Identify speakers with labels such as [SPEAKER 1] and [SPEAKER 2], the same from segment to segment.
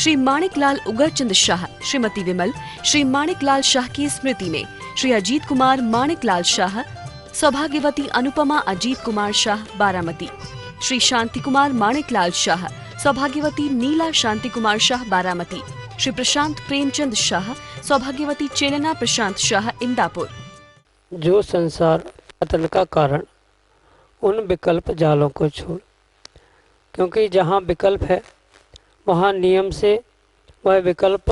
[SPEAKER 1] श्री माणिकलाल उगरचंद शाह, श्रीमती विमल, श्री माणिकलाल शाह की स्मृति में श्री अजीत कुमार माणिकलाल शाह, सौभाग्यवती अनुपमा अजीत कुमार शाह बारामती, श्री शांति कुमार माणिकलाल शाह, सौभाग्यवती नीला शांति कुमार शाह बारामती, श्री प्रशांत प्रेमचंद शाह, सौभाग्यवती चेलना प्रशांत शाह इंदापुर।
[SPEAKER 2] जो संसार पतन का कारण, उन विकल्प जालों को छोड़, क्योंकि जहाँ विकल्प है वहाँ नियम से वह विकल्प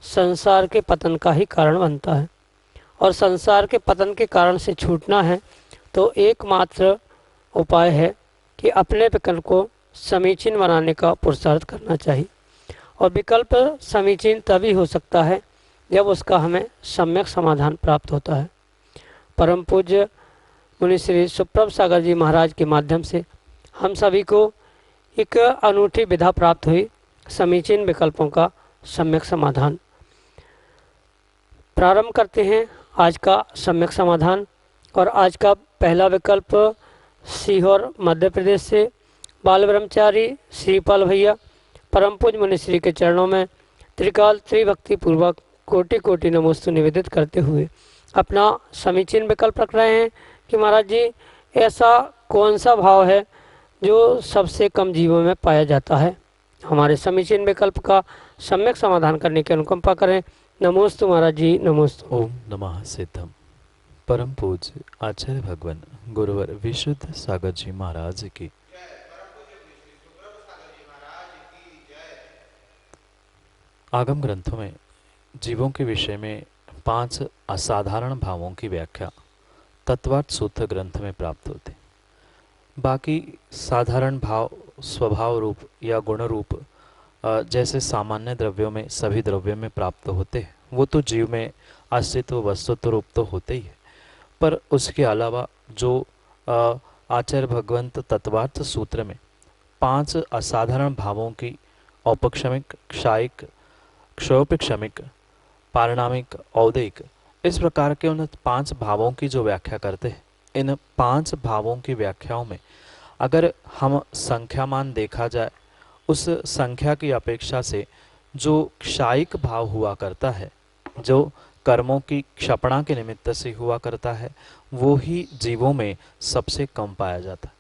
[SPEAKER 2] संसार के पतन का ही कारण बनता है। और संसार के पतन के कारण से छूटना है तो एकमात्र उपाय है कि अपने विकल्प को समीचीन बनाने का पुरुषार्थ करना चाहिए। और विकल्प समीचीन तभी हो सकता है जब उसका हमें सम्यक समाधान प्राप्त होता है। परम पूज्य मुनि श्री सुप्रभ सागर जी महाराज के माध्यम से हम सभी को एक अनूठी विधा प्राप्त हुई, समीचीन विकल्पों का सम्यक समाधान। प्रारंभ करते हैं आज का सम्यक समाधान। और आज का पहला विकल्प सीहोर मध्य प्रदेश से बाल ब्रह्मचारी श्रीपाल भैया परम पूज्य मुनि श्री के चरणों में त्रिकाल त्रिभक्ति पूर्वक कोटि कोटि नमोस्तु निवेदित करते हुए अपना समीचीन विकल्प रख रहे हैं कि महाराज जी ऐसा कौन सा भाव है जो सबसे कम जीवों में पाया जाता है। हमारे समीचीन विकल्प का सम्यक समाधान करने की अनुकंपा करें। नमोस्तु महाराज जी, नमोस्तु।
[SPEAKER 3] ओम नमः सिद्धम। परम पूज्य आचार्य भगवान गुरुवर विशुद्ध सागर जी महाराज की। आगम ग्रंथों में जीवों के विषय में 5 असाधारण भावों की व्याख्या तत्वार्थ सूत्र ग्रंथ में प्राप्त होते। बाकी साधारण भाव स्वभाव रूप या गुण रूप जैसे सामान्य द्रव्यों में सभी द्रव्यों में प्राप्त होते हैं, वो तो जीव में अस्तित्व वस्तुत्व रूप तो होते ही है। पर उसके अलावा जो आचार्य भगवंत तत्वार्थ सूत्र में 5 असाधारण भावों की औपक्षमिक, क्षायिक, क्षयोपक्षमिक, पारिणामिक, औदैहिक, इस प्रकार के उन 5 भावों की जो व्याख्या करते हैं, इन 5 भावों की व्याख्याओं में अगर हम संख्यामान देखा जाए, उस संख्या की अपेक्षा से जो क्षायिक भाव हुआ करता है, जो कर्मों की क्षपणा के निमित्त से हुआ करता है, वो ही जीवों में सबसे कम पाया जाता है।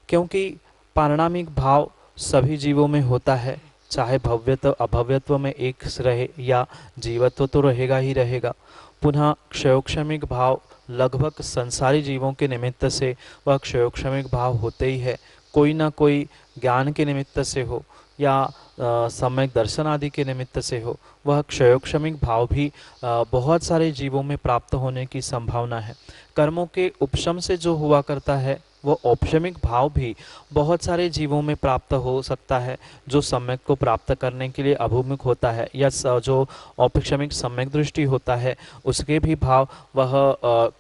[SPEAKER 3] क्योंकि पारिणामिक भाव सभी जीवों में होता है, चाहे भव्यत्व अभव्यत्व में एक रहे या जीवत्व तो रहेगा ही रहेगा। पुनः क्षयोक्षमिक भाव लगभग संसारी जीवों के निमित्त से वह क्षयोक्षमिक भाव होते ही है। कोई ना कोई ज्ञान के निमित्त से हो या सम्यक दर्शन आदि के निमित्त से हो, वह क्षयोक्षमिक भाव भी बहुत सारे जीवों में प्राप्त होने की संभावना है। कर्मों के उपशम से जो हुआ करता है, वो औपशमिक भाव भी बहुत सारे जीवों में प्राप्त हो सकता है, जो सम्यक को प्राप्त करने के लिए अभिमुख होता है, या जो औपक्षमिक सम्यक दृष्टि होता है उसके भी भाव वह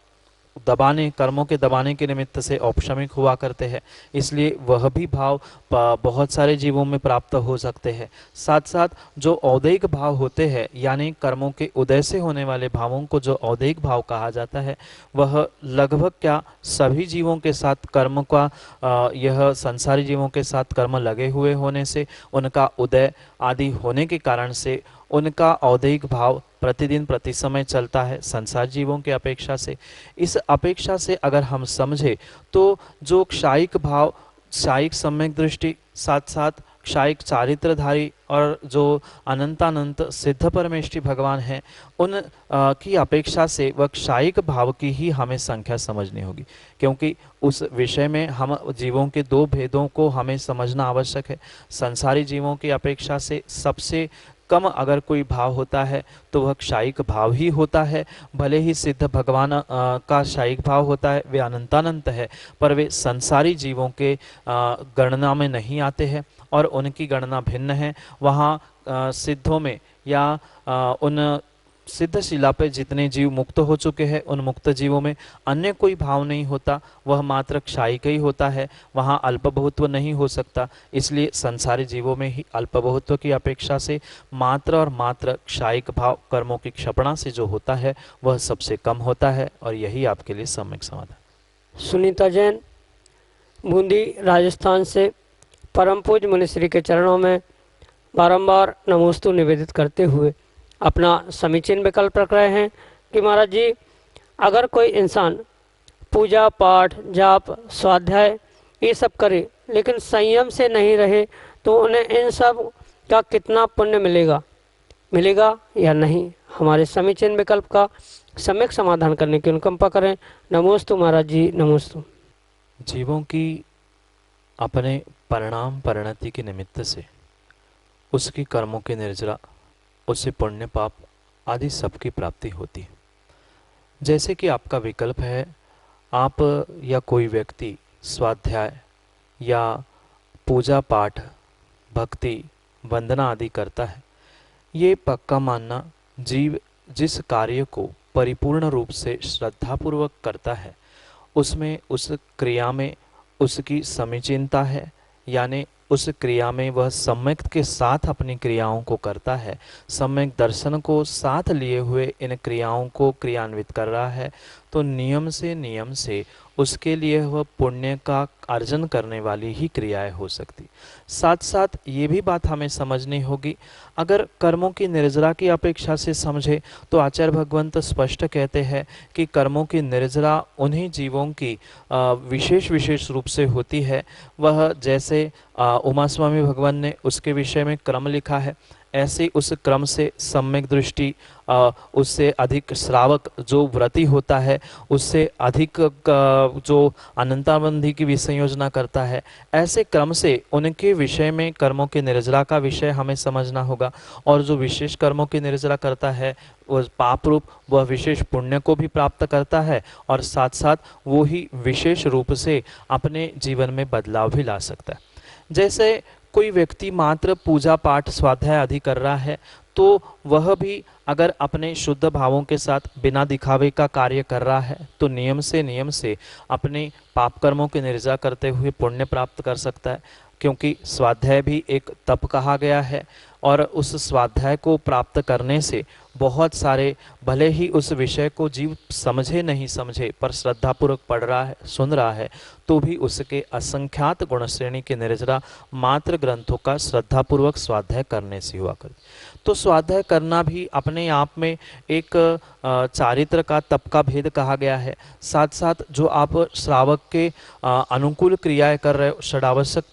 [SPEAKER 3] दबाने कर्मों के दबाने के निमित्त से औपशमिक हुआ करते हैं। इसलिए वह भी भाव बहुत सारे जीवों में प्राप्त हो सकते हैं। साथ साथ जो औदैहिक भाव होते हैं, यानी कर्मों के उदय से होने वाले भावों को जो औदैहिक भाव कहा जाता है, वह लगभग क्या सभी जीवों के साथ कर्म का यह संसारी जीवों के साथ कर्म लगे हुए होने से, उनका उदय आदि होने के कारण से उनका औदैहिक भाव प्रतिदिन प्रति समय चलता है संसार जीवों के अपेक्षा से। इस अपेक्षा से अगर हम समझे तो जो क्षायिक भाव, क्षायिक सम्यक दृष्टि, साथ साथ क्षायिक चारित्रधारी और जो अनंतानंत सिद्ध परमेष्टि भगवान हैं, उन की अपेक्षा से वह क्षायिक भाव की ही हमें संख्या समझनी होगी। क्योंकि उस विषय में हम जीवों के 2 भेदों को हमें समझना आवश्यक है। संसारी जीवों की अपेक्षा से सबसे कम अगर कोई भाव होता है तो वह क्षायिक भाव ही होता है। भले ही सिद्ध भगवान का क्षायिक भाव होता है, वे अनंतानंत है, पर वे संसारी जीवों के गणना में नहीं आते हैं और उनकी गणना भिन्न है। वहाँ सिद्धों में या उन सिद्ध शिला पे जितने जीव मुक्त हो चुके हैं, उन मुक्त जीवों में अन्य कोई भाव नहीं होता, वह मात्र क्षायिक ही होता है। वहाँ अल्पबहुत्व नहीं हो सकता। इसलिए संसारी जीवों में ही अल्पबहुत्व की अपेक्षा से मात्र और मात्र क्षायिक भाव कर्मों की क्षपणा से जो होता है वह सबसे कम होता है। और यही आपके लिए सम्यक समाधान।
[SPEAKER 2] सुनीता जैन बूंदी राजस्थान से परम पूज्य मुनिश्री के चरणों में बारंबार नमोस्तु निवेदित करते हुए अपना समीचीन विकल्प रख रहे हैं कि महाराज जी, अगर कोई इंसान पूजा पाठ जाप स्वाध्याय ये सब करे लेकिन संयम से नहीं रहे तो उन्हें इन सब का कितना पुण्य मिलेगा या नहीं। हमारे समीचीन विकल्प का सम्यक समाधान करने की अनुकंपा करें। नमोस्तु महाराज जी, नमोस्तु।
[SPEAKER 3] जीवों की अपने परिणाम परिणति के निमित्त से उसकी कर्मों के निर्जरा, उससे पुण्य पाप आदि सबकी प्राप्ति होती है। जैसे कि आपका विकल्प है, आप या कोई व्यक्ति स्वाध्याय या पूजा पाठ भक्ति वंदना आदि करता है, ये पक्का मानना जीव जिस कार्य को परिपूर्ण रूप से श्रद्धापूर्वक करता है उसमें उस क्रिया में उसकी समीचीनता है, यानी उस क्रिया में वह सम्यक के साथ अपनी क्रियाओं को करता है, सम्यक दर्शन को साथ लिए हुए इन क्रियाओं को क्रियान्वित कर रहा है, तो नियम से उसके लिए वह पुण्य का अर्जन करने वाली ही क्रियाएं हो सकती। साथ साथ ये भी बात हमें समझनी होगी, अगर कर्मों की निर्जरा की अपेक्षा से समझे तो आचार्य भगवंत स्पष्ट कहते हैं कि कर्मों की निर्जरा उन्हीं जीवों की विशेष रूप से होती है। वह जैसे उमा स्वामी भगवान ने उसके विषय में क्रम लिखा है, ऐसे उस क्रम से सम्यक दृष्टि, उससे अधिक श्रावक जो व्रती होता है, उससे अधिक जो अनंताबंधी की विसंयोजना करता है, ऐसे क्रम से उनके विषय में कर्मों की निर्जरा का विषय हमें समझना होगा। और जो विशेष कर्मों की निर्जरा करता है वह पाप रूप वह विशेष पुण्य को भी प्राप्त करता है, और साथ साथ वो ही विशेष रूप से अपने जीवन में बदलाव भी ला सकता है। जैसे कोई व्यक्ति मात्र पूजा पाठ स्वाध्याय आदि कर रहा है तो वह भी अगर अपने शुद्ध भावों के साथ बिना दिखावे का कार्य कर रहा है तो नियम से अपने पाप कर्मों की निर्जरा करते हुए पुण्य प्राप्त कर सकता है, क्योंकि स्वाध्याय भी एक तप कहा गया है। और उस स्वाध्याय को प्राप्त करने से बहुत सारे, भले ही उस विषय को जीव समझे नहीं समझे पर श्रद्धापूर्वक पढ़ रहा है सुन रहा है, तो भी उसके असंख्यात गुण श्रेणी के निर्जरा मात्र ग्रंथों का श्रद्धापूर्वक स्वाध्याय करने से हुआ कर। तो स्वाध्याय करना भी अपने आप में एक चारित्र का तप का भेद कहा गया है। साथ साथ जो आप श्रावक के अनुकूल क्रियाएं कर रहे हो, षडावश्यक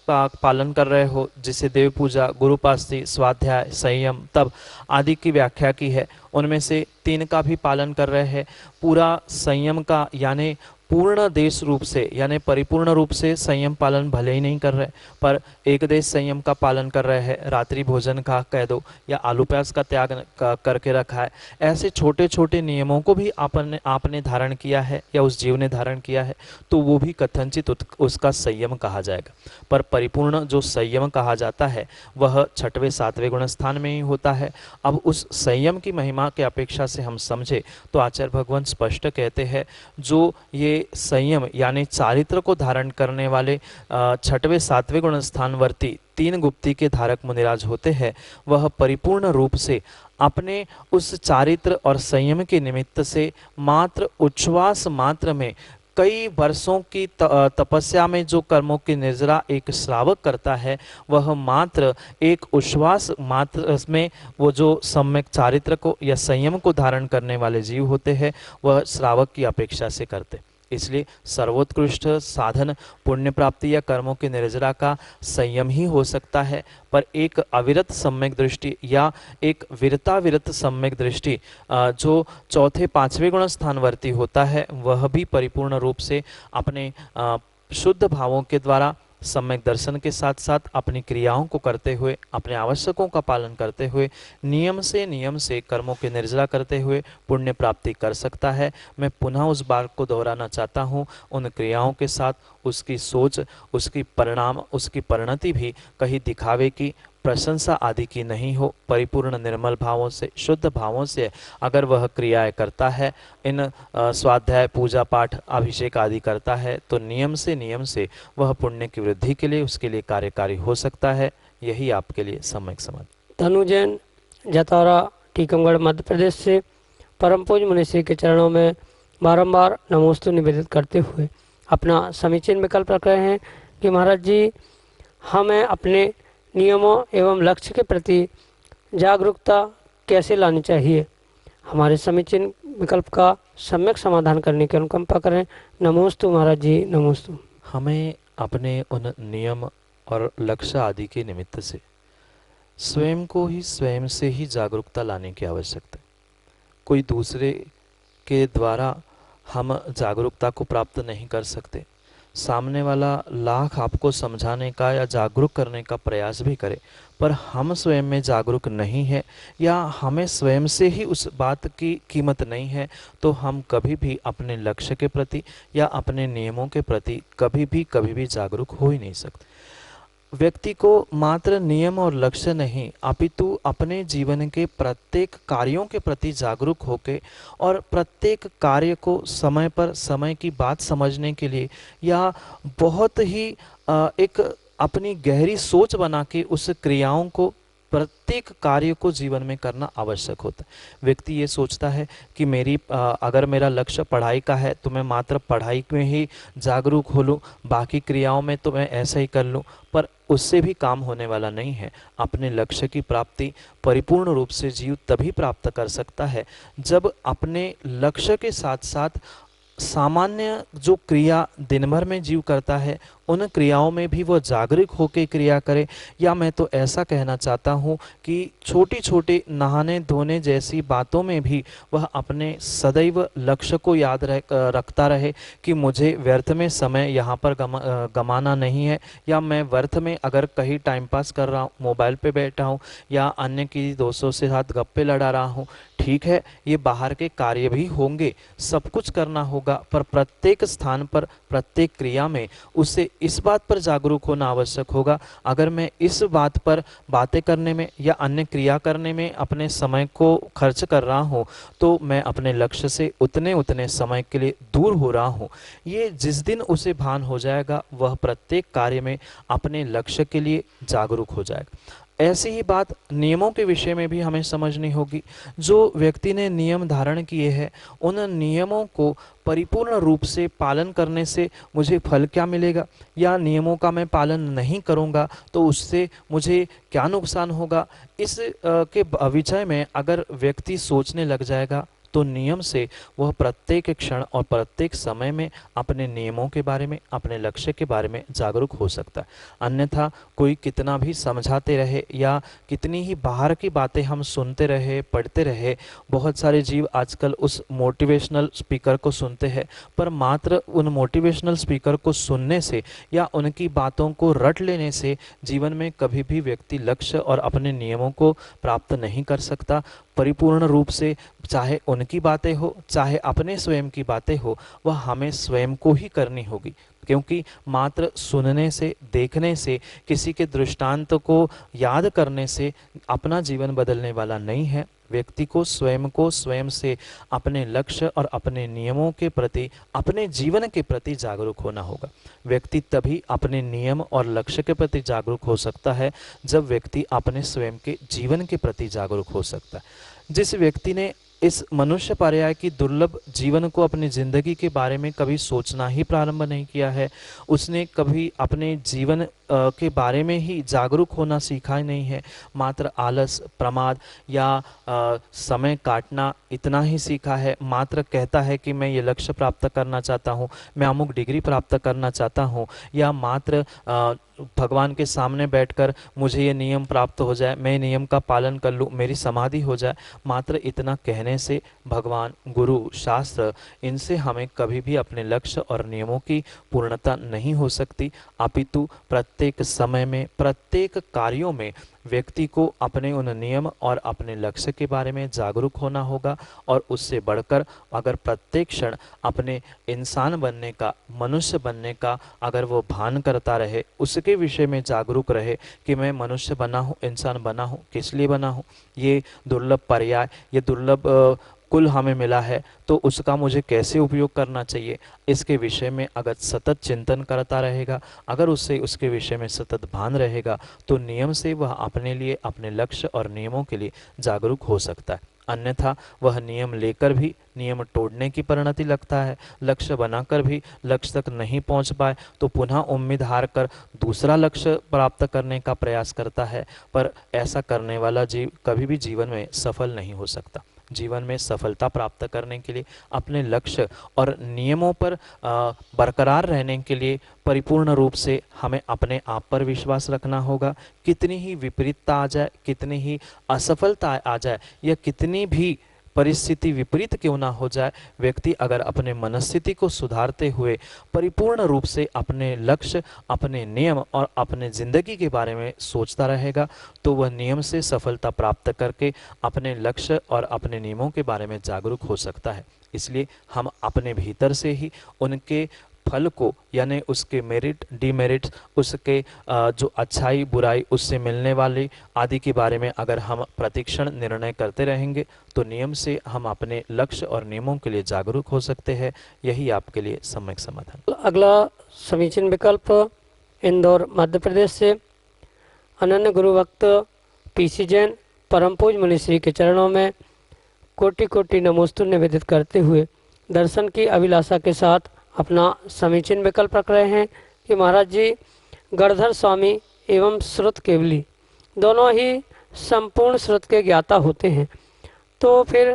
[SPEAKER 3] पालन कर रहे हो, जिसे देव पूजा, गुरुपास्ति, स्वाध्याय, संयम, तप आदि की व्याख्या की है, उनमें से 3 का भी पालन कर रहे हैं। पूरा संयम का यानी पूर्ण देश रूप से यानी परिपूर्ण रूप से संयम पालन भले ही नहीं कर रहे, पर एक देश संयम का पालन कर रहे हैं, रात्रि भोजन का कह दो या आलू प्याज का त्याग करके रखा है। ऐसे छोटे छोटे नियमों को भी आपने धारण किया है या उस जीव ने धारण किया है, तो वो भी कथनचित उसका संयम कहा जाएगा। पर परिपूर्ण जो संयम कहा जाता है वह 6वें 7वें गुण स्थान में ही होता है। अब उस संयम की महिमा के अपेक्षा से हम समझे तो आचार्य भगवान स्पष्ट कहते हैं, जो ये संयम यानी चारित्र को धारण करने वाले 6वें 7वें गुण स्थानवर्ती 3 गुप्ती के धारक मुनिराज होते हैं, वह परिपूर्ण रूप से अपने उस चारित्र और संयम के निमित्त से मात्र उच्छ्वास मात्र में कई वर्षों की तपस्या में जो कर्मों की निर्जरा एक श्रावक करता है, वह मात्र एक उच्छ्वास मात्र में वो जो सम्यक चारित्र को या संयम को धारण करने वाले जीव होते हैं वह श्रावक की अपेक्षा से करते। इसलिए सर्वोत्कृष्ट साधन पुण्य प्राप्ति या कर्मों की निर्जरा का संयम ही हो सकता है, पर एक अविरत सम्यक दृष्टि या एक विरत सम्यक दृष्टि जो 4थे 5वें गुण स्थानवर्ती होता है, वह भी परिपूर्ण रूप से अपने शुद्ध भावों के द्वारा सम्यक दर्शन के साथ साथ अपनी क्रियाओं को करते हुए, अपने आवश्यकों का पालन करते हुए, नियम से कर्मों की निर्जरा करते हुए पुण्य प्राप्ति कर सकता है। मैं पुनः उस बात को दोहराना चाहता हूँ, उन क्रियाओं के साथ उसकी सोच, उसकी परिणाम, उसकी परिणति भी कहीं दिखावे की, प्रशंसा आदि की नहीं हो। परिपूर्ण निर्मल भावों से, शुद्ध भावों से अगर वह क्रियाएं करता है, इन स्वाध्याय, पूजा पाठ, अभिषेक आदि करता है, तो नियम से वह पुण्य की वृद्धि के लिए उसके लिए कार्यकारी हो सकता है। यही आपके लिए सम्यक समझ।
[SPEAKER 2] धनु जैन, जतौरा, टीकमगढ़, मध्य प्रदेश से परम पूज्य मुनिश्री के चरणों में बारंबार नमोस्तु निवेदित करते हुए अपना समीचीन विकल्प रख रहे हैं कि महाराज जी, हमें अपने नियमों एवं लक्ष्य के प्रति जागरूकता कैसे लानी चाहिए। हमारे समीचीन विकल्प का सम्यक समाधान करने की अनुकंपा करें। नमोस्तु महाराज जी, नमोस्तु।
[SPEAKER 3] हमें अपने उन नियम और लक्ष्य आदि के निमित्त से स्वयं को ही स्वयं से ही जागरूकता लाने की आवश्यकता है। कोई दूसरे के द्वारा हम जागरूकता को प्राप्त नहीं कर सकते। सामने वाला लाख आपको समझाने का या जागरूक करने का प्रयास भी करे, पर हम स्वयं में जागरूक नहीं है या हमें स्वयं से ही उस बात की कीमत नहीं है, तो हम कभी भी अपने लक्ष्य के प्रति या अपने नियमों के प्रति कभी भी जागरूक हो ही नहीं सकते। व्यक्ति को मात्र नियम और लक्ष्य नहीं, अपितु अपने जीवन के प्रत्येक कार्यों के प्रति जागरूक होकर और प्रत्येक कार्य को समय पर समय की बात समझने के लिए या बहुत ही एक अपनी गहरी सोच बना के उस क्रियाओं को, प्रत्येक कार्य को जीवन में करना आवश्यक होता है। व्यक्ति ये सोचता है कि अगर मेरा लक्ष्य पढ़ाई का है तो मैं मात्र पढ़ाई में ही जागरूक हो लूँ, बाकी क्रियाओं में तो मैं ऐसा ही कर लूँ, पर उससे भी काम होने वाला नहीं है। अपने लक्ष्य की प्राप्ति परिपूर्ण रूप से जीव तभी प्राप्त कर सकता है जब अपने लक्ष्य के साथ साथ सामान्य जो क्रिया दिन भर में जीव करता है उन क्रियाओं में भी वह जागरूक होकर क्रिया करे। या मैं तो ऐसा कहना चाहता हूँ कि छोटी छोटी नहाने धोने जैसी बातों में भी वह अपने सदैव लक्ष्य को याद रखता रहे कि मुझे व्यर्थ में समय यहाँ पर गमाना नहीं है, या मैं व्यर्थ में अगर कहीं टाइम पास कर रहा हूँ, मोबाइल पे बैठा हूँ या अन्य किसी दोस्तों से साथ गप्पे लड़ा रहा हूँ, ठीक है ये बाहर के कार्य भी होंगे, सब कुछ करना होगा, पर प्रत्येक स्थान पर प्रत्येक क्रिया में उसे इस बात पर जागरूक होना आवश्यक होगा, अगर मैं इस बात पर बातें करने में या अन्य क्रिया करने में अपने समय को खर्च कर रहा हूँ तो मैं अपने लक्ष्य से उतने समय के लिए दूर हो रहा हूँ। ये जिस दिन उसे भान हो जाएगा वह प्रत्येक कार्य में अपने लक्ष्य के लिए जागरूक हो जाएगा। ऐसी ही बात नियमों के विषय में भी हमें समझनी होगी। जो व्यक्ति ने नियम धारण किए हैं उन नियमों को परिपूर्ण रूप से पालन करने से मुझे फल क्या मिलेगा, या नियमों का मैं पालन नहीं करूंगा तो उससे मुझे क्या नुकसान होगा, इस के विषय में अगर व्यक्ति सोचने लग जाएगा तो नियम से वह प्रत्येक क्षण और प्रत्येक समय में अपने नियमों के बारे में, अपने लक्ष्य के बारे में जागरूक हो सकता है। अन्यथा कोई कितना भी समझाते रहे या कितनी ही बाहर की बातें हम सुनते रहे, पढ़ते रहे, बहुत सारे जीव आजकल उस मोटिवेशनल स्पीकर को सुनते हैं, पर मात्र उन मोटिवेशनल स्पीकर को सुनने से या उनकी बातों को रट लेने से जीवन में कभी भी व्यक्ति लक्ष्य और अपने नियमों को प्राप्त नहीं कर सकता। परिपूर्ण रूप से चाहे उनकी बातें हो चाहे अपने स्वयं की बातें हो, वह हमें स्वयं को ही करनी होगी, क्योंकि मात्र सुनने से, देखने से, किसी के दृष्टांत को याद करने से अपना जीवन बदलने वाला नहीं है। व्यक्ति को स्वयं से अपने लक्ष्य और अपने नियमों के प्रति, अपने जीवन के प्रति जागरूक होना होगा। व्यक्ति तभी अपने नियम और लक्ष्य के प्रति जागरूक हो सकता है जब व्यक्ति अपने स्वयं के जीवन के प्रति जागरूक हो सकता है। जिस व्यक्ति ने इस मनुष्य पर्याय की दुर्लभ जीवन को अपनी जिंदगी के बारे में कभी सोचना ही प्रारंभ नहीं किया है, उसने कभी अपने जीवन के बारे में ही जागरूक होना सीखा ही नहीं है, मात्र आलस, प्रमाद या समय काटना इतना ही सीखा है। मात्र कहता है कि मैं ये लक्ष्य प्राप्त करना चाहता हूँ, मैं अमुक डिग्री प्राप्त करना चाहता हूँ, या मात्र भगवान के सामने बैठकर मुझे ये नियम प्राप्त हो जाए, मैं नियम का पालन कर लूँ, मेरी समाधि हो जाए। मात्र इतना कहने से भगवान, गुरु, शास्त्र, इनसे हमें कभी भी अपने लक्ष्य और नियमों की पूर्णता नहीं हो सकती। अपितु प्रत्येक समय में, प्रत्येक कार्यों में व्यक्ति को अपने उन नियम और अपने लक्ष्य के बारे में जागरूक होना होगा, और उससे बढ़कर अगर प्रत्येक क्षण अपने इंसान बनने का, मनुष्य बनने का अगर वो भान करता रहे, उसके विषय में जागरूक रहे कि मैं मनुष्य बना हूँ, इंसान बना हूँ, किस लिए बना हूँ, ये दुर्लभ पर्याय, ये दुर्लभ कुल हमें मिला है तो उसका मुझे कैसे उपयोग करना चाहिए, इसके विषय में अगर सतत चिंतन करता रहेगा, अगर उससे उसके विषय में सतत भान रहेगा, तो नियम से वह अपने लिए, अपने लक्ष्य और नियमों के लिए जागरूक हो सकता है। अन्यथा वह नियम लेकर भी नियम तोड़ने की परिणति लगता है, लक्ष्य बनाकर भी लक्ष्य तक नहीं पहुंच पाए तो पुनः उम्मीद हार कर दूसरा लक्ष्य प्राप्त करने का प्रयास करता है, पर ऐसा करने वाला जीव कभी भी जीवन में सफल नहीं हो सकता। जीवन में सफलता प्राप्त करने के लिए, अपने लक्ष्य और नियमों पर बरकरार रहने के लिए परिपूर्ण रूप से हमें अपने आप पर विश्वास रखना होगा। कितनी ही विपरीतता आ जाए, कितनी ही असफलता आ जाए, या कितनी भी परिस्थिति विपरीत क्यों ना हो जाए, व्यक्ति अगर अपने मनस्थिति को सुधारते हुए परिपूर्ण रूप से अपने लक्ष्य, अपने नियम और अपने ज़िंदगी के बारे में सोचता रहेगा, तो वह नियम से सफलता प्राप्त करके अपने लक्ष्य और अपने नियमों के बारे में जागरूक हो सकता है। इसलिए हम अपने भीतर से ही उनके फल को, यानी उसके मेरिट, डीमेरिट्स, उसके जो अच्छाई बुराई उससे मिलने वाले आदि के बारे में अगर हम प्रतिक्षण निर्णय करते रहेंगे, तो नियम से हम अपने लक्ष्य और नियमों के लिए जागरूक हो सकते हैं। यही आपके लिए सम्यक समाधान।
[SPEAKER 2] अगला समीचीन विकल्प इंदौर मध्य प्रदेश से अनन्य गुरु भक्त पीसी जैन परम पूज मुनिश्री के चरणों में कोटि कोटि नमोस्तु निवेदित करते हुए दर्शन की अभिलाषा के साथ अपना समीचीन विकल्प रख रहे हैं कि महाराज जी गणधर स्वामी एवं श्रुत केवली दोनों ही संपूर्ण श्रुत के ज्ञाता होते हैं, तो फिर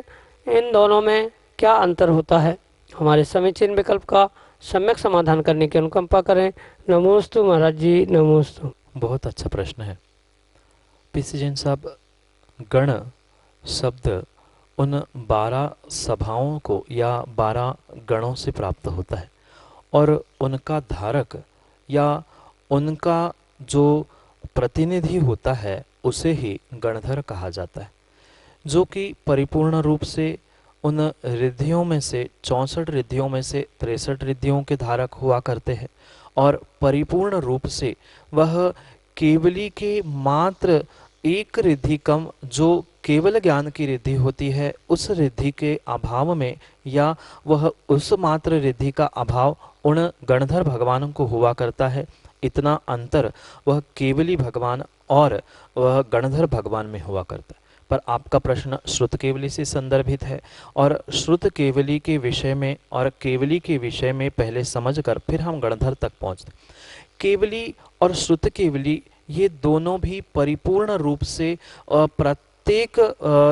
[SPEAKER 2] इन दोनों में क्या अंतर होता है? हमारे समीचीन विकल्प का सम्यक समाधान करने की अनुकंपा करें। नमोस्तु महाराज जी, नमोस्तु।
[SPEAKER 3] बहुत अच्छा प्रश्न है पीसी जैन साहब। गण शब्द उन 12 सभाओं को या 12 गणों से प्राप्त होता है, और उनका धारक या उनका जो प्रतिनिधि होता है उसे ही गणधर कहा जाता है, जो कि परिपूर्ण रूप से उन रिद्धियों में से 64 रिद्धियों में से 63 रिद्धियों के धारक हुआ करते हैं, और परिपूर्ण रूप से वह केवली के मात्र एक रिद्धि कम, जो केवल ज्ञान की रिद्धि होती है, उस रिद्धि के अभाव में, या वह उस मात्र रिद्धि का अभाव उन गणधर भगवान को हुआ करता है। इतना अंतर वह केवली भगवान और वह गणधर भगवान में हुआ करता है। पर आपका प्रश्न श्रुत केवली से संदर्भित है, और श्रुत केवली के विषय में और केवली के विषय में पहले समझकर फिर हम गणधर तक पहुँचते। केवली और श्रुत केवली ये दोनों भी परिपूर्ण रूप से प्रत्येक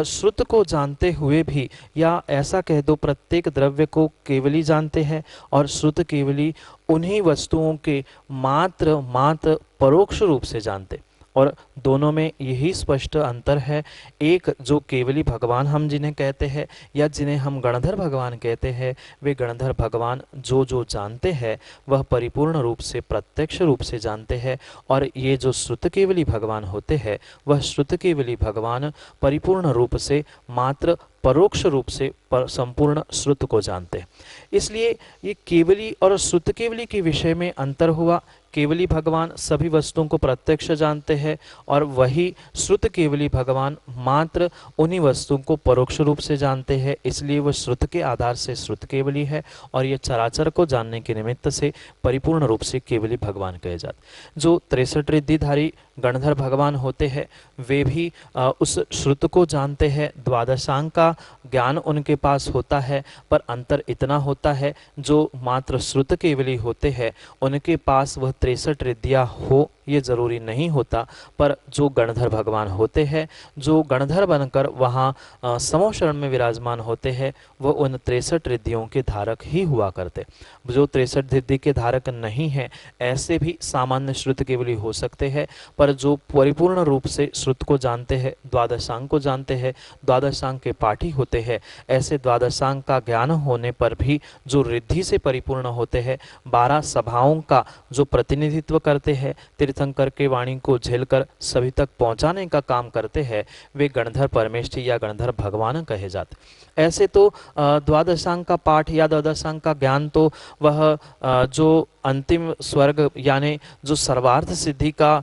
[SPEAKER 3] श्रुत को जानते हुए भी, या ऐसा कह दो प्रत्येक द्रव्य को केवली जानते हैं, और श्रुत केवली उन्हीं वस्तुओं के मात्र परोक्ष रूप से जानते, और दोनों में यही स्पष्ट अंतर है। एक जो केवली भगवान हम जिन्हें कहते हैं या जिन्हें हम गणधर भगवान कहते हैं, वे गणधर भगवान जो जो जानते हैं वह परिपूर्ण रूप से प्रत्यक्ष रूप से जानते हैं, और ये जो श्रुत केवली भगवान होते हैं वह श्रुत केवली भगवान परिपूर्ण रूप से मात्र परोक्ष रूप से संपूर्ण श्रुत को जानते हैं। इसलिए ये केवली और श्रुत केवली के विषय में अंतर हुआ। केवली भगवान सभी वस्तुओं को प्रत्यक्ष जानते हैं, और वही श्रुत केवली भगवान मात्र उन्हीं वस्तुओं को परोक्ष रूप से जानते हैं। इसलिए वह श्रुत के आधार से श्रुत केवली है, और ये चराचर को जानने के निमित्त से परिपूर्ण रूप से केवली भगवान कहे जाते। जो 63 रिद्धिधारी गणधर भगवान होते हैं वे भी उस श्रुत को जानते हैं, द्वादशांग का ज्ञान उनके पास होता है, पर अंतर इतना होता है जो मात्र श्रुत केवली होते हैं उनके पास वह 63 रिद्धियाँ हो ये जरूरी नहीं होता, पर जो गणधर भगवान होते हैं, जो गणधर बनकर वहाँ समो शरण में विराजमान होते हैं, वह उन 63 रिद्धियों के धारक ही हुआ करते। जो 63 रिद्धि के धारक नहीं हैं ऐसे भी सामान्य श्रुत केवली हो सकते हैं, पर जो परिपूर्ण रूप से श्रुत को जानते हैं, द्वादशांग को जानते हैं, द्वादशांग के पाठी होते हैं, ऐसे द्वादशांग का ज्ञान होने पर भी जो रिद्धि से परिपूर्ण होते हैं, 12 सभाओं का जो प्रतिनिधित्व करते हैं, तीर्थंकर के वाणी को झेलकर सभी तक पहुंचाने का काम करते हैं, वे गणधर परमेष्ठी या गणधर भगवान कहे जाते। ऐसे तो द्वादशांग का पाठ या द्वादशांग का ज्ञान तो वह जो अंतिम स्वर्ग यानी जो सर्वार्थ सिद्धि का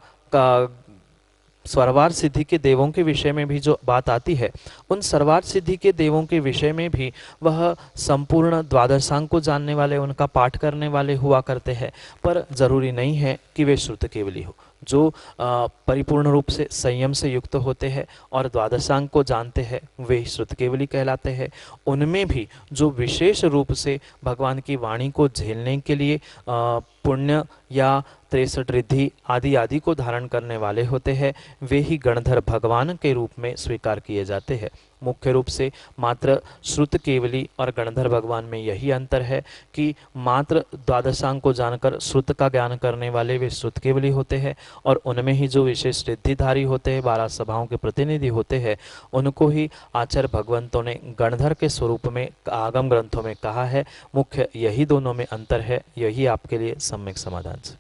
[SPEAKER 3] सर्वार्थ सिद्धि के देवों के विषय में भी जो बात आती है, उन सर्वार्थ सिद्धि के देवों के विषय में भी वह संपूर्ण द्वादशांग को जानने वाले, उनका पाठ करने वाले हुआ करते हैं। पर जरूरी नहीं है कि वे श्रुत केवली हो। जो परिपूर्ण रूप से संयम से युक्त होते हैं और द्वादशांग को जानते हैं, वे श्रुत केवली कहलाते हैं। उनमें भी जो विशेष रूप से भगवान की वाणी को झेलने के लिए पुण्य या 63 रिद्धि आदि आदि को धारण करने वाले होते हैं, वे ही गणधर भगवान के रूप में स्वीकार किए जाते हैं। मुख्य रूप से मात्र श्रुत केवली और गणधर भगवान में यही अंतर है कि मात्र द्वादशांग को जानकर श्रुत का ज्ञान करने वाले वे श्रुत केवली होते हैं, और उनमें ही जो विशेष रिद्धिधारी होते हैं, 12 सभाओं के प्रतिनिधि होते हैं, उनको ही आचार्य भगवंतों ने गणधर के स्वरूप में आगम ग्रंथों में कहा है। मुख्य यही दोनों में अंतर है, यही आपके लिए सम्यक समाधान है।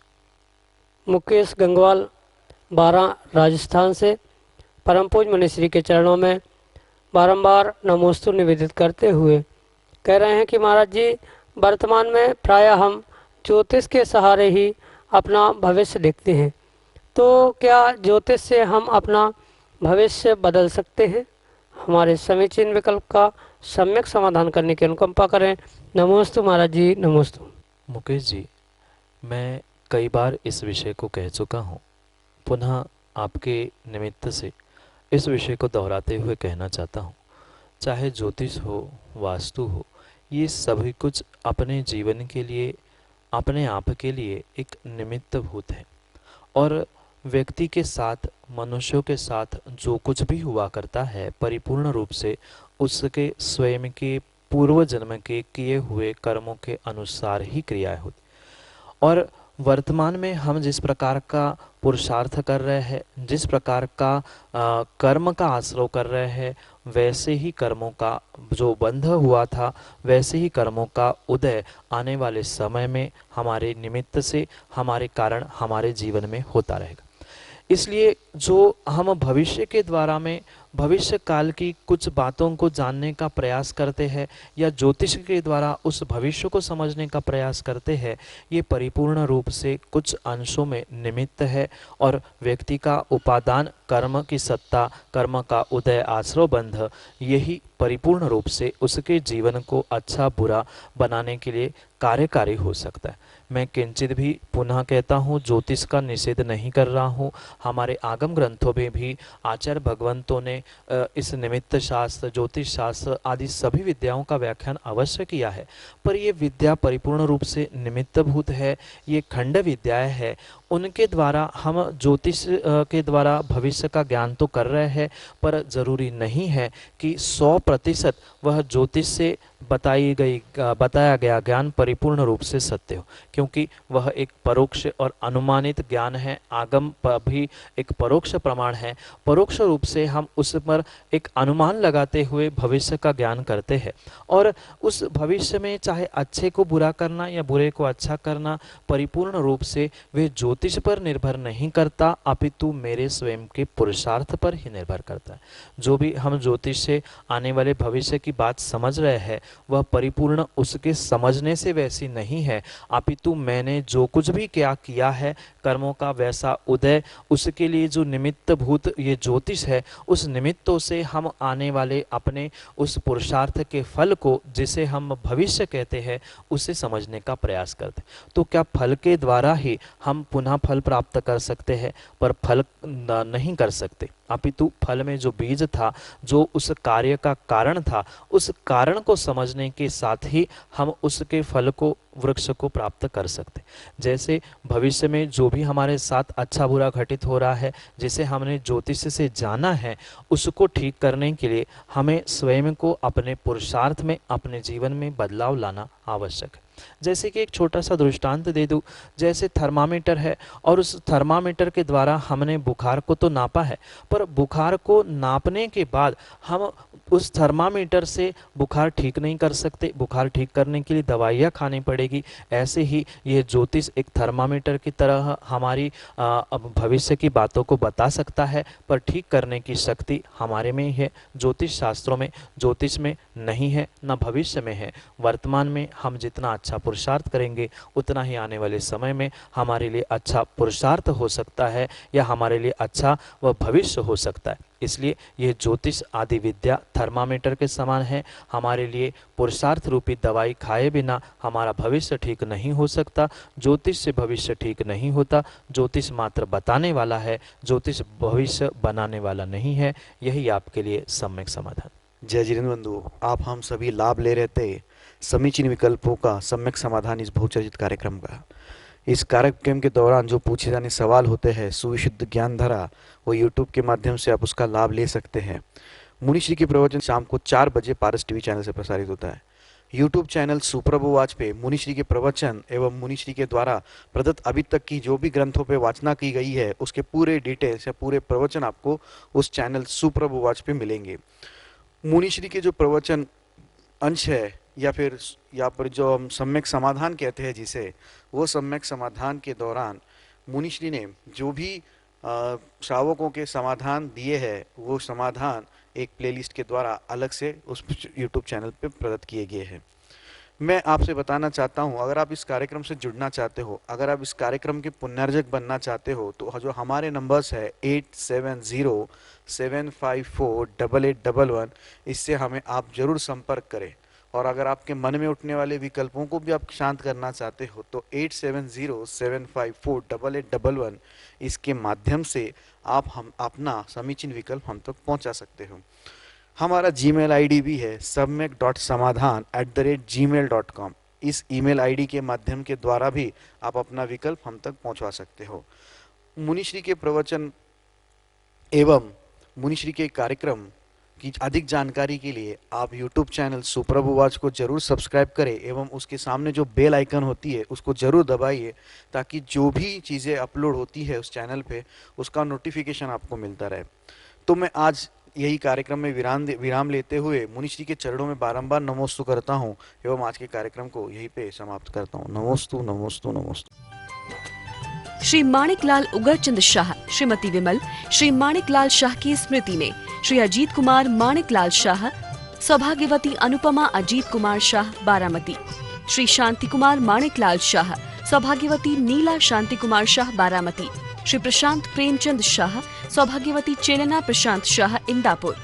[SPEAKER 2] मुकेश गंगवाल 12 राजस्थान से परम पूज मनीश्री के चरणों में बारंबार नमोस्तु निवेदित करते हुए कह रहे हैं कि महाराज जी, वर्तमान में प्रायः हम ज्योतिष के सहारे ही अपना भविष्य देखते हैं, तो क्या ज्योतिष से हम अपना भविष्य बदल सकते हैं? हमारे समीचीन विकल्प का सम्यक समाधान करने की अनुकंपा करें। नमोस्तु महाराज जी, नमोस्तु।
[SPEAKER 3] मुकेश जी, मैं कई बार इस विषय को कह चुका हूँ, पुनः आपके निमित्त से इस विषय को दोहराते हुए कहना चाहता हूँ। चाहे ज्योतिष हो, वास्तु हो, ये सभी कुछ अपने जीवन के लिए, अपने आप के लिए एक निमित्त भूत है, और व्यक्ति के साथ, मनुष्यों के साथ जो कुछ भी हुआ करता है, परिपूर्ण रूप से उसके स्वयं के पूर्व जन्म के किए हुए कर्मों के अनुसार ही क्रियाएं होती। और वर्तमान में हम जिस प्रकार का पुरुषार्थ कर रहे हैं, जिस प्रकार का कर्म का आश्रय कर रहे हैं, वैसे ही कर्मों का जो बंध हुआ था, वैसे ही कर्मों का उदय आने वाले समय में हमारे निमित्त से, हमारे कारण, हमारे जीवन में होता रहेगा। इसलिए जो हम भविष्य के द्वारा में भविष्य काल की कुछ बातों को जानने का प्रयास करते हैं, या ज्योतिष के द्वारा उस भविष्य को समझने का प्रयास करते हैं, ये परिपूर्ण रूप से कुछ अंशों में निमित्त है, और व्यक्ति का उपादान, कर्म की सत्ता, कर्म का उदय, आश्रय बंध, यही परिपूर्ण रूप से उसके जीवन को अच्छा बुरा बनाने के लिए कार्यकारी हो सकता है। मैं किंचित भी पुनः कहता हूँ, ज्योतिष का निषेध नहीं कर रहा हूँ। हमारे आगम ग्रंथों में भी आचार्य भगवंतों ने इस निमित्त शास्त्र, ज्योतिष शास्त्र आदि सभी विद्याओं का व्याख्यान अवश्य किया है, पर ये विद्या परिपूर्ण रूप से निमित्तभूत है, ये खंड विद्याएं है। उनके द्वारा हम ज्योतिष के द्वारा भविष्य का ज्ञान तो कर रहे हैं, पर जरूरी नहीं है कि 100% वह ज्योतिष से बताया गया ज्ञान परिपूर्ण रूप से सत्य हो, क्योंकि वह एक परोक्ष और अनुमानित ज्ञान है। आगम भी एक परोक्ष प्रमाण है। परोक्ष रूप से हम उस पर एक अनुमान लगाते हुए भविष्य का ज्ञान करते हैं, और उस भविष्य में चाहे अच्छे को बुरा करना या बुरे को अच्छा करना परिपूर्ण रूप से वे ज्योतिष पर निर्भर नहीं करता, अपितु मेरे स्वयं के पुरुषार्थ पर ही निर्भर करता है। जो भी हम ज्योतिष से आने वाले भविष्य की बात समझ रहे हैं, वह परिपूर्ण उसके समझने से वैसी नहीं है, अपितु मैंने जो कुछ भी क्या किया है, कर्मों का वैसा उदय, उसके लिए जो निमित्त भूत ये ज्योतिष है, उस निमित्तों से हम आने वाले अपने उस पुरुषार्थ के फल को, जिसे हम भविष्य कहते हैं, उसे समझने का प्रयास करते। तो क्या फल के द्वारा ही हम पुनः फल प्राप्त कर सकते हैं? पर फल नहीं कर सकते, अपितु फल में जो बीज था, जो उस कार्य का कारण था, उस कारण को समझने के साथ ही हम उसके फल को, वृक्ष को प्राप्त कर सकते। जैसे भविष्य में जो भी हमारे साथ अच्छा बुरा घटित हो रहा है, जिसे हमने ज्योतिष से जाना है, उसको ठीक करने के लिए हमें स्वयं को अपने पुरुषार्थ में, अपने जीवन में बदलाव लाना आवश्यक है। जैसे कि एक छोटा सा दृष्टांत दे दूं, जैसे थर्मामीटर है, और उस थर्मामीटर के द्वारा हमने बुखार को तो नापा है, पर बुखार को नापने के बाद हम उस थर्मामीटर से बुखार ठीक नहीं कर सकते। बुखार ठीक करने के लिए दवाइयाँ खानी पड़ेगी। ऐसे ही ये ज्योतिष एक थर्मामीटर की तरह हमारी भविष्य की बातों को बता सकता है, पर ठीक करने की शक्ति हमारे में ही है। ज्योतिष शास्त्रों में, ज्योतिष में नहीं है, न भविष्य में है। वर्तमान में हम जितना अच्छा अच्छा पुरुषार्थ करेंगे उतना ही आने वाले समय में हमारे लिए अच्छा पुरुषार्थ हो सकता है या हमारे लिए अच्छा वह भविष्य हो सकता है। इसलिए यह ज्योतिष आदि विद्या थर्मामीटर के समान है। हमारे लिए पुरुषार्थ रूपी दवाई खाए बिना हमारा भविष्य ठीक नहीं हो सकता। ज्योतिष से भविष्य ठीक नहीं होता। ज्योतिष मात्र बताने वाला है, ज्योतिष भविष्य बनाने वाला नहीं है। यही आपके लिए सम्यक समाधान।
[SPEAKER 4] जय जिनेन्द्र बंधु, आप हम सभी लाभ ले रहे थे समीचीन विकल्पों का सम्यक समाधान इस बहुचर्चित कार्यक्रम का। इस कार्यक्रम के दौरान जो पूछे जाने सवाल होते हैं सुविशुद्ध ज्ञान धारा, वो यूट्यूब के माध्यम से आप उसका लाभ ले सकते हैं। मुनिश्री के प्रवचन शाम को 4 बजे पारस टीवी चैनल से प्रसारित होता है। यूट्यूब चैनल सुप्रभुवाच पे मुनिश्री के प्रवचन एवं मुनिश्री के द्वारा प्रदत्त अभी तक की जो भी ग्रंथों पे वाचना की गई है उसके पूरे डिटेल्स या पूरे प्रवचन आपको उस चैनल सुप्रभुवाच पे मिलेंगे। मुनिश्री के जो प्रवचन अंश है या फिर यहाँ पर जो हम सम्यक समाधान कहते हैं जिसे, वो सम्यक समाधान के दौरान मुनिश्री ने जो भी श्रावकों के समाधान दिए हैं वो समाधान एक प्लेलिस्ट के द्वारा अलग से उस यूट्यूब चैनल पे प्रदत्त किए गए हैं। मैं आपसे बताना चाहता हूं, अगर आप इस कार्यक्रम से जुड़ना चाहते हो, अगर आप इस कार्यक्रम के पुण्यार्जक बनना चाहते हो, तो जो हमारे नंबर्स है 8707548811, इससे हमें आप जरूर संपर्क करें। और अगर आपके मन में उठने वाले विकल्पों को भी आप शांत करना चाहते हो तो 8707548811 इसके माध्यम से आप हम अपना समीचीन विकल्प हम तक पहुंचा सकते हो। हमारा जीमेल आईडी भी है samyak.samadhan@gmail.com। इस ईमेल आईडी के माध्यम के द्वारा भी आप अपना विकल्प हम तक पहुंचवा सकते हो। मुनिश्री के प्रवचन एवं मुनिश्री के कार्यक्रम की अधिक जानकारी के लिए आप YouTube चैनल सुप्रभुवाच को जरूर सब्सक्राइब करें एवं उसके सामने जो बेल आइकन होती है उसको जरूर दबाइए, ताकि जो भी चीज़ें अपलोड होती है उस चैनल पे उसका नोटिफिकेशन आपको मिलता रहे। तो मैं आज यही कार्यक्रम में विराम लेते हुए मुनिश्री के चरणों में बारंबार नमोस्तु करता हूँ एवं आज के कार्यक्रम को यहीं पे समाप्त करता हूँ। नमोस्तु नमोस्तु नमोस्तु।
[SPEAKER 1] श्री माणिकलाल उगरचंद शाह, श्रीमती विमल, श्री माणिकलाल शाह की स्मृति में श्री अजीत कुमार माणिकलाल शाह, सौभाग्यवती अनुपमा अजीत कुमार शाह बारामती, श्री शांति कुमार माणिकलाल शाह, सौभाग्यवती नीला शांति कुमार शाह बारामती, श्री प्रशांत प्रेमचंद शाह, सौभाग्यवती चेलना प्रशांत शाह इंदापुर।